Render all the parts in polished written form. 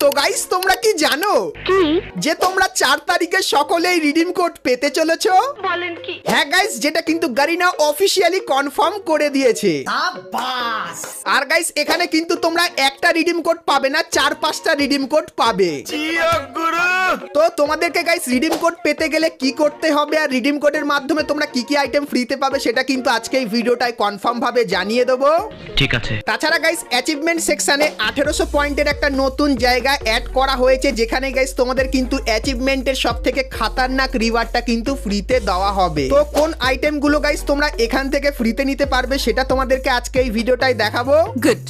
তো গাইস তোমরা কি জানো যে তোমরা 4 তারিখে সকলেই রিডিম কোড পেতে চলেছো? বলেন কি? হ্যাঁ গাইস, যেটা কিন্তু গারিনা অফিশিয়ালি কনফার্ম করে দিয়েছে। আর গাইস এখানে কিন্তু তোমরা একটা রিডিম কোড পাবে না, 4-5টা রিডিম কোড পাবে। তো তোমাদেরকে গাইস রিডিম কোড পেতে গেলে কি করতে হবে আর রিডিম কোডের মাধ্যমে তোমরা কি কি আইটেম ফ্রিতে পাবে সেটা কিন্তু আজকে এই ভিডিওটায় কনফার্ম ভাবে জানিয়ে দেবো। ঠিক আছে। তাছাড়া গাইস অ্যাচিভমেন্ট সেকশনে 1800 পয়েন্টের একটা নতুন জায়গা অ্যাড করা হয়েছে, যেখানে গাইস তোমাদের কিন্তু অ্যাচিভমেন্টের সবথেকে খাতারনাক রিওয়ার্ডটা কিন্তু ফ্রিতে দেওয়া হবে। তো কোন আইটেমগুলো গাইস তোমরা এখান থেকে ফ্রিতে নিতে পারবে সেটা তোমাদেরকে আজকে এই ভিডিওটায় দেখাবো। Good,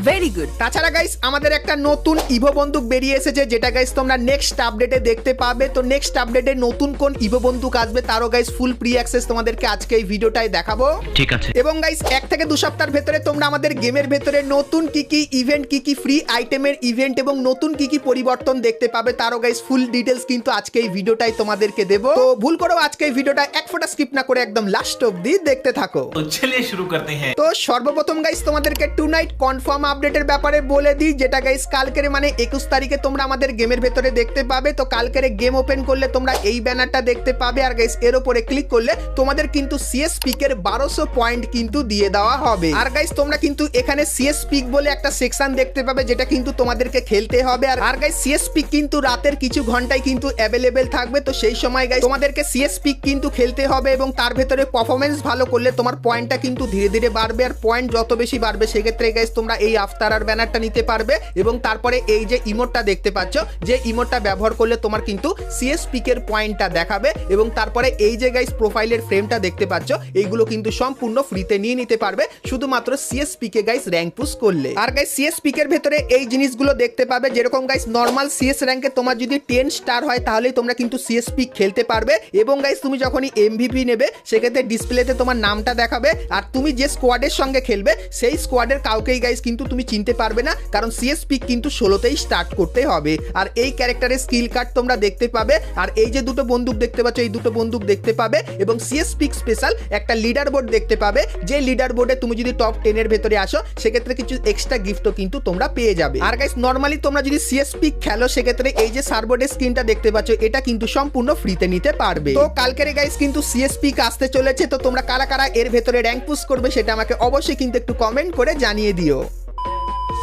very good. তাছাড়া গাইস আমাদের একটা নতুন ইভো বন্দুক বেরিয়ে এসেছে, যেটা গাইস তোমরা নেক্সট আপডেটে দেখতে পাবে। তো নেক্সট আপডেটে নতুন কোন ইভো বন্দুক আসবে তারও গাইস ফুল প্রি অ্যাক্সেস তোমাদেরকে আজকে এই ভিডিওটায় দেখাবো। ঠিক আছে। এবং গাইস 1 থেকে 2 সপ্তাহের ভেতরে তোমরা আমাদের গেমের ভেতরে নতুন কি কি ইভেন্ট, কি কি ফ্রি আইটেমের ইভেন্ট এবং নতুন কি কি পরিবর্তন দেখতে পাবে তারও গাইস ফুল ডিটেইলস কিন্তু আজকে এই ভিডিওটাই তোমাদেরকে দেব। তো ভুল করো আজকে এই ভিডিওটা এক ফোঁটা স্কিপ না করে একদম লাস্ট অবধি দেখতে থাকো। তো চলিয়ে শুরু করতে हैं। তো সর্বপ্রথম গাইস তোমাদেরকে টু নাইট কনফার্ম আপডেটের ব্যাপারে বলে দিই, যেটা গাইস কালকের মানে 21 তারিখে তোমরা আমাদের গেমের ভেতরে দেখতে পাবে। তো কালকের গেম ওপেন করলে তোমরা এই ব্যানারটা দেখতে পাবে, আর গাইস এর উপরে ক্লিক করলে তোমাদের কিন্তু সিএস পিকের 1200 পয়েন্ট কিন্তু দিয়ে দেওয়া হবে। আর গাইস তোমরা কিন্তু এখানে সিএস পিক বলে একটা সেকশন দেখতে পাবে, যেটা কিন্তু তোমাদেরকে খেলতে হবে। আর গাইস সিএস পিক কিন্তু রাতের কিছু ঘন্টায় কিন্তু অ্যাভেলেবেল থাকবে। তো সেই সময় গাইস তোমাদেরকে সিএস পিক কিন্তু খেলতে হবে এবং তার ভেতরে পারফরমেন্স ভালো করলে তোমার পয়েন্টটা কিন্তু ধীরে ধীরে বাড়বে। আর পয়েন্ট যত বেশি বাড়বে সেক্ষেত্রে গাইস তোমরা এই আফতারার ব্যানারটা নিতে পারবে এবং তারপরে এই যে ইমোটটা দেখতে পাচ্ছ, যে ইমোটটা ব্যবহার করলে তোমার কিন্তু সিএস পিকের পয়েন্টটা দেখাবে এবং তারপরে এই যে গাইস প্রোফাইলের ফ্রেমটা দেখতে পাচ্ছ, এইগুলো কিন্তু সম্পূর্ণ ফ্রিতে নিয়ে নিতে পারবে শুধুমাত্র সিএস পিকে গাইস র্যাঙ্ক পুশ করলে। আর গাইস সিএস পিকের ভেতরে এই জিনিসগুলো দেখতে পাবে, যেরকম গাইস নরমাল সিএস র্যাঙ্কে তোমার যদি 10 স্টার হয় তাহলেই তোমরা কিন্তু সিএস পিক খেলতে পারবে। এবং গাইস তুমি যখনই এমভিপি নেবে সেক্ষেত্রে ডিসপ্লেতে তোমার নামটা দেখাবে, আর তুমি যে স্কোয়াডের সঙ্গে খেলবে সেই স্কোয়াডের কাউকেই গাইস কিন্তু তুমি চিনতে পারবে না, কারণ সিএস পিক কিন্তু 16তেই স্টার্ট করতে হবে। আর এই ক্যারেক্টারের স্কিল কার্ড তোমরা দেখতে পাবে, আর এই যে দুটো বন্দুক দেখতে পাচ্ছ এই দুটো বন্দুক দেখতে পাবে এবং সিএস পিক স্পেশাল একটা লিডার বোর্ড দেখতে পাবে, যে লিডার বোর্ডে তুমি যদি টপ 10 এর ভেতরে আসো সেক্ষেত্রে কিছু এক্সট্রা গিফটও কিন্তু তোমরা পেয়ে যাবে। আর গাইস নরমালি তোমরা যদি সিএস পিক খেলো সেক্ষেত্রে এই যে সার্বোর্ডের স্ক্রিনটা দেখতে পাচ্ছ এটা কিন্তু সম্পূর্ণ ফ্রিতে নিতে পারবে। তো কালকের গাইস কিন্তু সিএস পিক আসতে চলেছে, তো তোমরা কারা কারা এর ভেতরে র্যাঙ্ক পুশ করবে সেটা আমাকে অবশ্যই কিন্তু একটু কমেন্ট করে জানিয়ে দিও।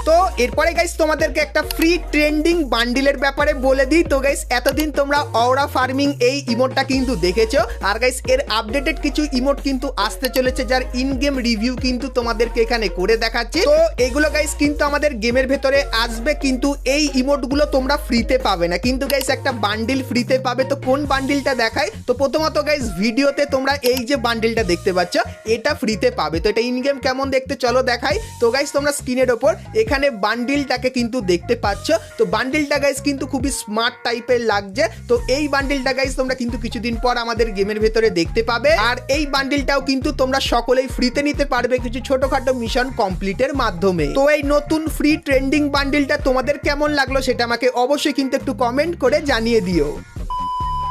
তো এরপরে গাইস তোমাদেরকে একটা ফ্রি ট্রেন্ডিং বান্ডিলের ব্যাপারে বলে দিই। তো গাইস এতদিন তোমরা অরা ফার্মিং এই ইমোটটা কিন্তু দেখেছো, আর গাইস এর আপডেটেড কিছু ইমোট কিন্তু আসতে চলেছে, যার ইন গেম রিভিউ কিন্তু তোমাদেরকে এখানে করে দেখাচ্ছি। তো এগুলো গাইস কিন্তু আমাদের গেমের ভেতরে আসবে, কিন্তু এই ইমোটগুলো তোমরা ফ্রিতে পাবে না, কিন্তু গাইস একটা বান্ডিল ফ্রিতে পাবে। তো কোন বান্ডিলটা দেখায়? তো প্রথমত গাইস ভিডিওতে তোমরা এই যে বান্ডিলটা দেখতে পাচ্ছ এটা ফ্রিতে পাবে। তো এটা ইন গেম কেমন দেখতে চলো দেখাই। তো গাইস তোমরা স্ক্রিনের ওপর এখানে বান্ডিলটাকে কিন্তু দেখতে পাচ্ছ। তো বান্ডিলটা গাইস কিন্তু খুবই স্মার্ট টাইপের লাগছে। তো এই বান্ডিলটা গাইস তোমরা কিন্তু কিছুদিন পর আমাদের গেমের ভেতরে দেখতে পাবে, আর এই বান্ডিলটাও কিন্তু তোমরা সকলেই ফ্রিতে নিতে পারবে কিছু ছোটখাটো মিশন কমপ্লিটের মাধ্যমে। তো এই নতুন ফ্রি ট্রেন্ডিং বান্ডিলটা তোমাদের কেমন লাগলো সেটা আমাকে অবশ্যই কিন্তু একটু কমেন্ট করে জানিয়ে দিও।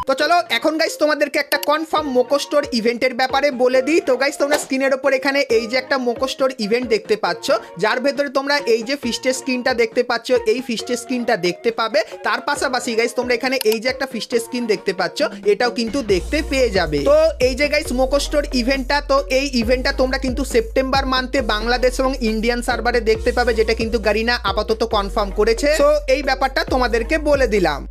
তো চলো এখন গাইস তোমাদেরকে একটা কনফার্ম মোকো স্টোর ইভেন্টের ব্যাপারে বলে দিই। তো গাইস তোমরা স্ক্রিনের ওপর এখানে এই যে একটা মোকো স্টোর ইভেন্ট দেখতে পাচ্ছ, যার ভেতরে তোমরা এই যে ফিস্টের স্ক্রিনটা দেখতে পাচ্ছ এই ফিস্টের স্ক্রিনটা দেখতে পাবে। তার পাশাপাশি গাইস তোমরা এখানে এই যে একটা ফিস্টের স্ক্রিন দেখতে পাচ্ছ এটাও কিন্তু দেখতে পেয়ে যাবে। তো এই যে গাইস মোকো স্টোর ইভেন্টটা, তো এই ইভেন্টটা তোমরা কিন্তু সেপ্টেম্বর মান্থে বাংলাদেশ এবং ইন্ডিয়ান সার্ভারে দেখতে পাবে, যেটা কিন্তু গারিনা আপাতত কনফার্ম করেছে। তো এই ব্যাপারটা তোমাদেরকে বলে দিলাম।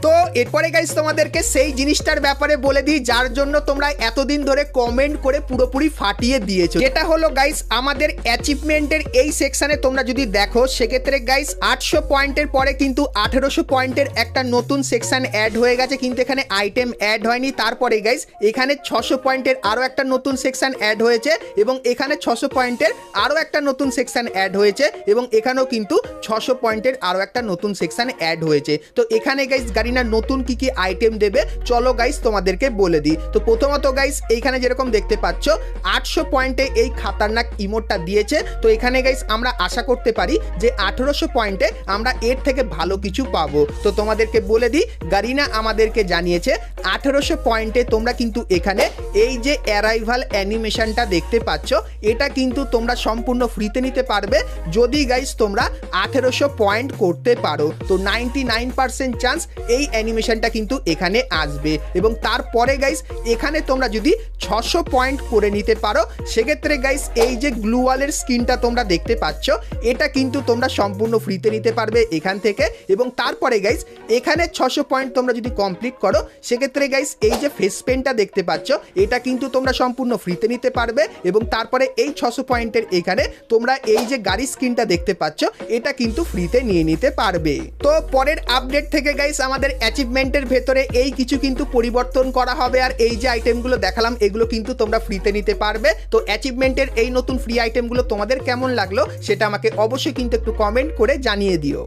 তো এরপরে গাইস তোমাদেরকে সেই জিনিসটার ব্যাপারে বলে দিই যার জন্য তোমরা এতদিন ধরে কমেন্ট করে পুরোপুরি ফাটিয়ে দিয়েছো, যেটা হলো গাইস আমাদের অ্যাচিভমেন্টের এই সেকশনে তোমরা যদি দেখো সেক্ষেত্রে গাইস 800 পয়েন্টের পরে কিন্তু 1800 পয়েন্টের একটা নতুন সেকশন অ্যাড হয়ে গেছে, কিন্তু এখানে আইটেম অ্যাড হয়নি। তারপরে গাইস এখানে 600 পয়েন্টের আরো একটা নতুন সেকশন অ্যাড হয়েছে এবং এখানে 600 পয়েন্টের আরো একটা নতুন সেকশন অ্যাড হয়েছে এবং এখানেও কিন্তু 600 পয়েন্টের আরো একটা নতুন সেকশন অ্যাড হয়েছে। তো এখানে গাইস গারিনা গারিনা নতুন কি কি আইটেম দেবে চলো গাইস তোমাদেরকে বলে দিই। তো প্রথমত গাইস এইখানে যেরকম দেখতে পাচ্ছ 800 পয়েন্টে এই খাতারনাক ইমোটটা দিয়েছে। তো এখানে গাইস আমরা আশা করতে পারি যে 1800 পয়েন্টে আমরা এর থেকে ভালো কিছু পাবো। তো তোমাদেরকে বলে দিই গারিনা আমাদেরকে জানিয়েছে 1800 পয়েন্টে তোমরা কিন্তু এখানে এই যে অ্যারাইভাল অ্যানিমেশনটা দেখতে পাচ্ছ এটা কিন্তু তোমরা সম্পূর্ণ ফ্রিতে নিতে পারবে যদি গাইস তোমরা 1800 পয়েন্ট করতে পারো। তো 99% চান্স এই অ্যানিমেশনটা কিন্তু এখানে আসবে এবং তারপরে গাইস এখানে তোমরা যদি 600 পয়েন্ট করে নিতে পারো সেক্ষেত্রে গাইস এই যে গ্লুওয়ালের স্কিনটা তোমরা দেখতে পাচ্ছ এটা কিন্তু তোমরা সম্পূর্ণ ফ্রিতে নিতে পারবে এখান থেকে। এবং তারপরে গাইস এখানে 600 পয়েন্ট তোমরা যদি কমপ্লিট করো সেক্ষেত্রে গাইস এই যে ফেস পেনটা দেখতে পাচ্ছ এটা কিন্তু তোমরা সম্পূর্ণ ফ্রিতে নিতে পারবে এবং তারপরে এই 600 পয়েন্টের এখানে তোমরা এই যে গাড়ি স্কিনটা দেখতে পাচ্ছ এটা কিন্তু ফ্রিতে নিয়ে নিতে পারবে। তো পরের আপডেট থেকে গাইস আমাদের অ্যাচিভমেন্টের ভেতরে এই কিছু কিন্তু পরিবর্তন করা হবে আর এই যে আইটেমগুলো দেখালাম এগুলো কিন্তু তোমরা ফ্রিতে নিতে পারবে। তো অ্যাচিভমেন্টের এই নতুন ফ্রি আইটেমগুলো তোমাদের কেমন লাগলো সেটা আমাকে অবশ্যই কিন্তু একটু কমেন্ট করে জানিয়ে দিও।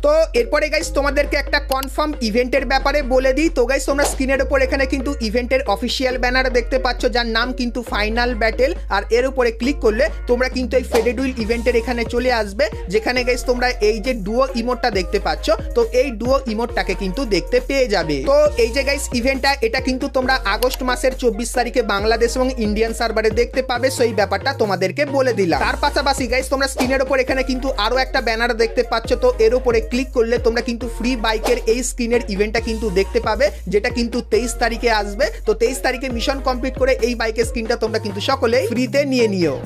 তো এরপরে গাইস তোমাদেরকে একটা কনফার্ম ইভেন্টের ব্যাপারে বলে দিই। তো গাইস তোমরা স্ক্রিনের উপর এখানে কিন্তু ইভেন্টের অফিসিয়াল ব্যানার দেখতে পাচ্ছ যার নাম কিন্তু ফাইনাল ব্যাটেল আর এর উপরে ক্লিক করলে তোমরা কিন্তু এই ফেডেড হুইল ইভেন্টের এখানে চলে আসবে যেখানে গাইস তোমরা এই যে ডুও ইমোটটা দেখতে পাচ্ছ তো এই ডুও ইমোটটাকে কিন্তু দেখতে পেয়ে যাবে। তো এই যে গাইস ইভেন্টটা এটা কিন্তু তোমরা আগস্ট মাসের 24 তারিখে বাংলাদেশ এবং ইন্ডিয়ান সার্ভারে দেখতে পাবে। সেই ব্যাপারটা তোমাদেরকে বলে দিলাম। তার পাশাপাশি গাইস তোমরা স্ক্রিনের উপর এখানে কিন্তু আরো একটা ব্যানার দেখতে পাচ্ছ তো এর উপরে ক্লিক করলে তোমরা কিন্তু ফ্রি বাইকের এই স্ক্রিনের ইভেন্টটা কিন্তু দেখতে পাবে যেটা কিন্তু 23 তারিখে আসবে। তো 23 তারিখে মিশন কমপ্লিট করে এই বাইকের স্ক্রিনটা তোমরা কিন্তু সকলেই ফ্রিতে নিয়ে নিও।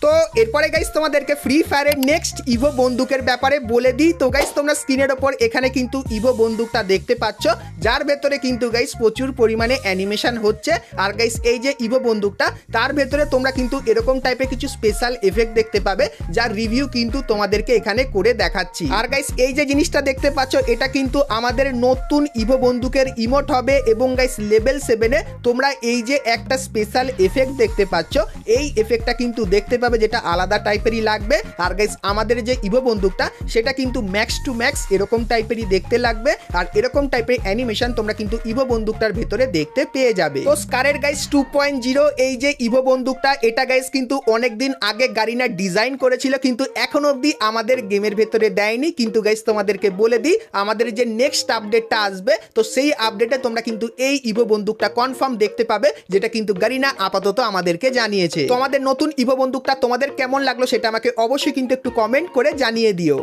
তো এরপরে গাইস তোমাদেরকে ফ্রি ফায়ারের নেক্সট ইভো বন্দুকের ব্যাপারে বলে দিই। তো গাইস তোমরা স্ক্রিনের ওপর এখানে কিন্তু ইভো বন্দুকটা দেখতে পাচ্ছ যার ভেতরে কিন্তু গাইস প্রচুর পরিমাণে অ্যানিমেশন হচ্ছে আর গাইস এই যে ইভো বন্দুকটা তার ভেতরে তোমরা কিন্তু এরকম টাইপের কিছু স্পেশাল এফেক্ট দেখতে পাবে যার রিভিউ কিন্তু তোমাদেরকে এখানে করে দেখাচ্ছি। আর গাইস এই যে জিনিসটা দেখতে পাচ্ছ এটা কিন্তু আমাদের নতুন ইভো বন্দুকের ইমোট হবে এবং গাইস লেভেল 7 এ তোমরা এই যে একটা স্পেশাল এফেক্ট দেখতে পাচ্ছ এই এফেক্টটা কিন্তু দেখতে পাবে যেটা আলাদা টাইপেরই লাগবে। আর গাইস আমাদের যে ইভো বন্দুকটা সেটা কিন্তু ম্যাক্স টু ম্যাক্স এরকম টাইপেরই দেখতে লাগবে আর এরকম টাইপের অ্যানিমেশন তোমরা কিন্তু ইভো বন্দুকটার ভিতরে দেখতে পেয়ে যাবে। তো স্কারের গাইস 2.0 এই যে ইভো বন্দুকটা এটা গাইস কিন্তু অনেকদিন আগে গারিনা ডিজাইন করেছিল কিন্তু এখন অবধি আমাদের গেমের ভেতরে দেয়নি। কিন্তু গাইস তোমাদেরকে বলে দিই আমাদের যে নেক্সট আপডেটটা আসবে তো সেই আপডেটে তোমরা কিন্তু এই ইভো বন্দুকটা কনফার্ম দেখতে পাবে যেটা কিন্তু গারিনা আপাতত আমাদেরকে জানিয়েছে। তো আমাদের নতুন ইভো বন্দুকটা তোমাদের কেমন লাগলো সেটা আমাকে অবশ্যই কিন্তু একটু কমেন্ট করে জানিয়ে দিও।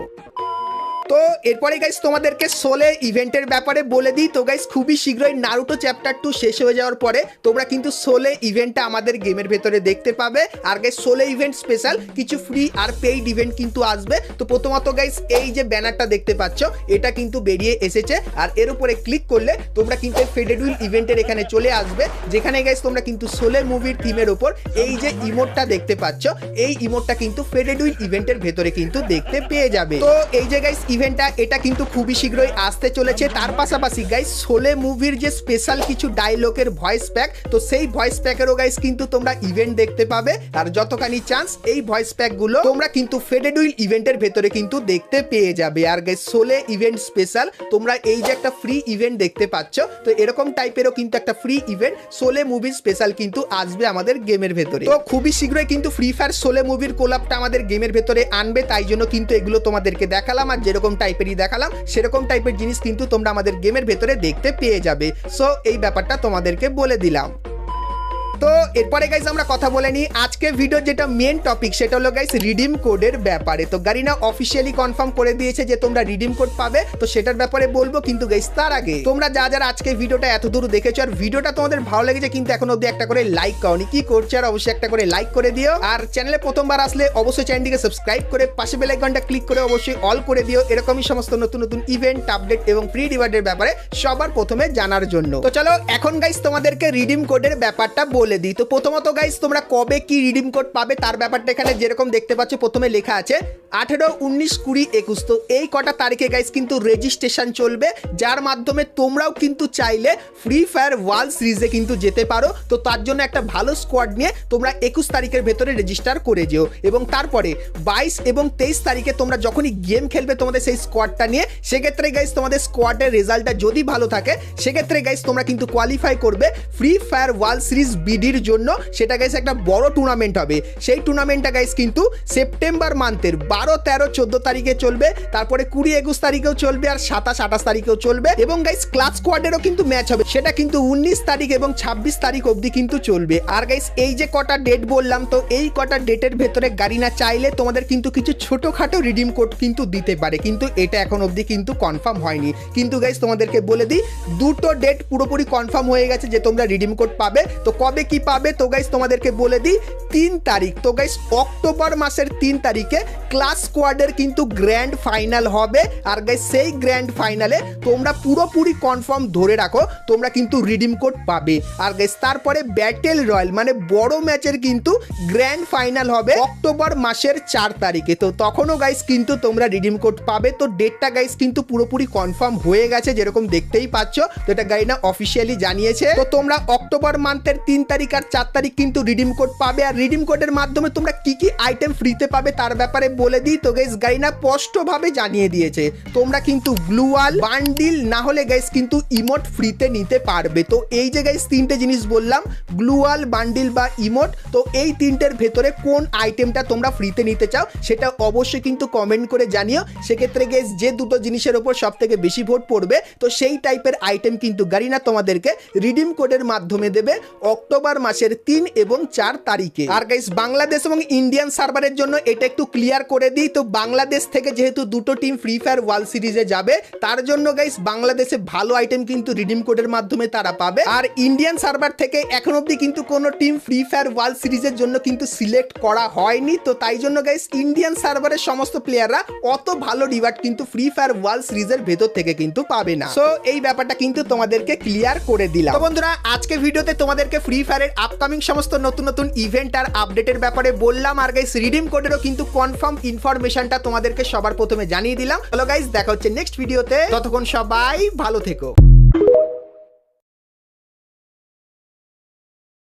তো এরপরে গাইস তোমাদেরকে সোলে ইভেন্টের ব্যাপারে বলে দিই। তো গাইস খুবই শীঘ্রই নারুটো চ্যাপ্টার 2 শেষ হয়ে যাওয়ার পরে তোমরা কিন্তু সোলে ইভেন্টটা আমাদের গেমের ভেতরে দেখতে পাবে আর গাইস সোলে ইভেন্ট স্পেশাল কিছু ফ্রি আর পেইড ইভেন্ট কিন্তু আসবে। তো প্রথমত গাইস এই যে ব্যানারটা দেখতে পাচ্ছ এটা কিন্তু বেরিয়ে এসেছে আর এর উপরে ক্লিক করলে তোমরা কিন্তু ফেডেড হুইল ইভেন্টের এখানে চলে আসবে যেখানে গাইস তোমরা কিন্তু সোলে মুভির থিমের উপর এই যে ইমোটটা দেখতে পাচ্ছ এই ইমোটটা কিন্তু ফেডেড হুইল ইভেন্টের ভেতরে কিন্তু দেখতে পেয়ে যাবে। তো এই যে গাইস ইভেন্টটা এটা কিন্তু খুবই শীঘ্রই আসতে চলেছে। তার পাশাপাশি গাইস শোলে মুভির যে স্পেশাল কিছু ডায়লগের ভয়েস প্যাক তো সেই ভয়েস প্যাকেরও গাইস কিন্তু তোমরা ইভেন্ট দেখতে পাবে আর যতখানি চান্স এই ভয়েস প্যাক গুলো তোমরা কিন্তু ফেডেড হুইল ইভেন্টের ভেতরে কিন্তু দেখতে পেয়ে যাবে। আর গাইস শোলে ইভেন্ট স্পেশাল তোমরা এই যে একটা ফ্রি ইভেন্ট দেখতে পাচ্ছ তো এরকম টাইপেরও কিন্তু একটা ফ্রি ইভেন্ট শোলে মুভির স্পেশাল কিন্তু আসবে আমাদের গেমের ভেতরে। তো খুবই শীঘ্রই কিন্তু ফ্রি ফায়ার শোলে মুভির কোলাপটা আমাদের গেমের ভেতরে আনবে তাই জন্য কিন্তু এগুলো তোমাদেরকে দেখালাম আর যেরকম টাইপের দেখালাম সেরকম টাইপের জিনিস কিন্তু তোমরা আমাদের গেমের ভেতরে দেখতে পেয়ে যাবে। সো এই ব্যাপারটা তোমাদেরকে বলে দিলাম। তো এরপরে গাইস আমরা কথা বলে নিই আজকে ভিডিও যেটা মেন টপিক সেটা হলো গাইস রিডিম কোডের ব্যাপারে। তো গারিনা অফিসিয়ালি কনফার্ম করে দিয়েছে যে তোমরা রিডিম কোড পাবে তো সেটার ব্যাপারে বলবো কিন্তু গাইস তার আগে তোমরা যারা আজকে ভিডিওটা এত দূর দেখেছো আর ভিডিওটা তোমাদের ভালো লেগেছে কিন্তু এখন অবধি একটা করে লাইক করনি কি করছো আর অবশ্যই একটা করে লাইক করে দিও আর চ্যানেলে প্রথমবার আসলে অবশ্যই চ্যানেলটিকে সাবস্ক্রাইব করে পাশে বেল আইকনটা ক্লিক করে অবশ্যই অল করে দিও এরকমই সমস্ত নতুন নতুন ইভেন্ট আপডেট এবং ফ্রি রিওয়ার্ডের ব্যাপারে সবার প্রথমে জানার জন্য। তো চলো এখন গাইস তোমাদেরকে রিডিম কোডের ব্যাপারটা বলে বলে দিই। তো প্রথমত গাইস তোমরা কবে কি রিডিম কোড পাবে তার ব্যাপারটা এখানে যেরকম দেখতে পাচ্ছ প্রথমে লেখা আছে 18, 19, 20, 21। তো এই কটা তারিখে গাইস কিন্তু রেজিস্ট্রেশন চলবে, যার মাধ্যমে তোমরাও কিন্তু চাইলে ফ্রি ফায়ার ওয়ার্ল্ড সিরিজে কিন্তু যেতে পারো। তো তার জন্য একটা ভালো স্কোয়াড নিয়ে তোমরা 21 তারিখের ভেতরে রেজিস্টার করে যেও, এবং তারপরে 22 এবং 23 তারিখে তোমরা যখনই গেম খেলবে তোমাদের সেই স্কোয়াডটা নিয়ে, সেক্ষেত্রে গাইস তোমাদের স্কোয়াডের রেজাল্টটা যদি ভালো থাকে সেক্ষেত্রে গাইস তোমরা কিন্তু কোয়ালিফাই করবে ফ্রি ফায়ার ওয়ার্ল্ড সিরিজ বিডির জন্য। সেটা গাইস একটা বড় টুর্নামেন্ট হবে। সেই টুর্নামেন্টটা গাইস কিন্তু সেপ্টেম্বর মান্থের 12, 13, 14 তারিখে চলবে, তারপরে 20, 21 তারিখেও চলবে, আর 27, 28 তারিখেও চলবে। এবং গাইস ক্লাস স্কোয়াডেরও কিন্তু ম্যাচ হবে, সেটা কিন্তু 19 তারিখ এবং 26 তারিখ অবধি কিন্তু চলবে। আর গাইস এই যে কটা ডেট বললাম, তো এই কটা ডেটের ভেতরে গারিনা চাইলে তোমাদের কিন্তু কিছু ছোটখাটো রিডিম কোড কিন্তু দিতে পারে, কিন্তু এটা এখন অবধি কিন্তু কনফার্ম হয়নি। কিন্তু গাইস তোমাদেরকে বলে দিই, দুটো ডেট পুরোপুরি কনফার্ম হয়ে গেছে যে তোমরা রিডিম কোড পাবে। তো কবে কি পাবে তো গাইস তোমাদেরকে বলে দিই 3 তারিখ। তো গাইস অক্টোবর মাসের 3 তারিখে ক্লাস স্কোয়াডের কিন্তু গ্র্যান্ড ফাইনাল হবে। আর গাইস সেই গ্র্যান্ড ফাইনালে তোমরা পুরোপুরি কনফার্ম ধরে রাখো তোমরা কিন্তু রিডিম কোড পাবে। আর গাইস তারপরে ব্যাটেল রয়্যাল মানে বড় ম্যাচের কিন্তু গ্র্যান্ড ফাইনাল হবে অক্টোবর মাসের 4 তারিখে। তো তখনও গাইস কিন্তু তোমরা রিডিম কোড পাবে। তো ডেটটা গাইস কিন্তু পুরোপুরি কনফার্ম হয়ে গেছে, যেরকম দেখতেই পাচ্ছ। তো এটা গারিনা অফিসিয়ালি জানিয়েছে। তো তোমরা অক্টোবর মান্থের 3 তারিখ আর 4 তারিখ কিন্তু রিডিম কোড পাবে। আর রিডিম কোডের মাধ্যমে তোমরা কি কি আইটেম ফ্রিতে পাবে তার ব্যাপারে বলে দিই। তো গাইস গারিনা স্পষ্টভাবে জানিয়ে দিয়েছে তোমরা কিন্তু গ্লুয়াল বান্ডিল না হলে গাইস কিন্তু ইমোট ফ্রিতে নিতে পারবে। তো এই যে গাইস তিনটে জিনিস বললাম, গ্লুয়াল, বান্ডিল বা ইমোট, তো এই তিনটের ভেতরে কোন আইটেমটা তোমরা ফ্রিতে নিতে চাও সেটা অবশ্যই কিন্তু কমেন্ট করে জানিও। সেক্ষেত্রে গাইস যে দুটো জিনিসের উপর সব থেকে বেশি ভোট পড়বে তো সেই টাইপের আইটেম কিন্তু গারিনা তোমাদেরকে রিডিম কোডের মাধ্যমে দেবে অক্টোবর মাসের 3 এবং 4 তারিখে। আর গাইস বাংলাদেশ এবং ইন্ডিয়ান সার্ভারের জন্য এটা একটু ক্লিয়ার করে দিই। তো বাংলাদেশ থেকে যেহেতু দুটো টিম ফ্রি ফায়ার ওয়ার্ল্ড সিরিজে যাবে, তার জন্য গাইস বাংলাদেশে ভালো আইটেম কিন্তু রিডিম কোডের মাধ্যমে তারা পাবে। আর ইন্ডিয়ান সার্ভার থেকে এখন অবধি কিন্তু কোনো টিম ফ্রি ফায়ার ওয়ার্ল্ড সিরিজের জন্য কিন্তু সিলেক্ট করা হয়নি। তো তাই জন্য গাইস ইন্ডিয়ান সার্ভারের সমস্ত প্লেয়াররা অত ভালো রিওয়ার্ড কিন্তু ফ্রি ফায়ার ওয়ার্ল্ড সিরিজের ভেতর থেকে কিন্তু পাবে না। সো এই ব্যাপারটা কিন্তু তোমাদেরকে ক্লিয়ার করে দিলাম। তো বন্ধুরা আজকে ভিডিওতে তোমাদেরকে ফ্রি ফায়ারের আপকামিং সমস্ত নতুন নতুন ইভেন্ট আর আপডেটের ব্যাপারে বললাম। আর গাইস রিডিম কোডেরও কিন্তু কনফার্ম ইনফরমেশনটা তোমাদেরকে সবার প্রথমে জানিয়ে দিলাম। হ্যালো গাইস, দেখা হচ্ছে নেক্সট ভিডিওতে। ততক্ষণ সবাই ভালো থেকো।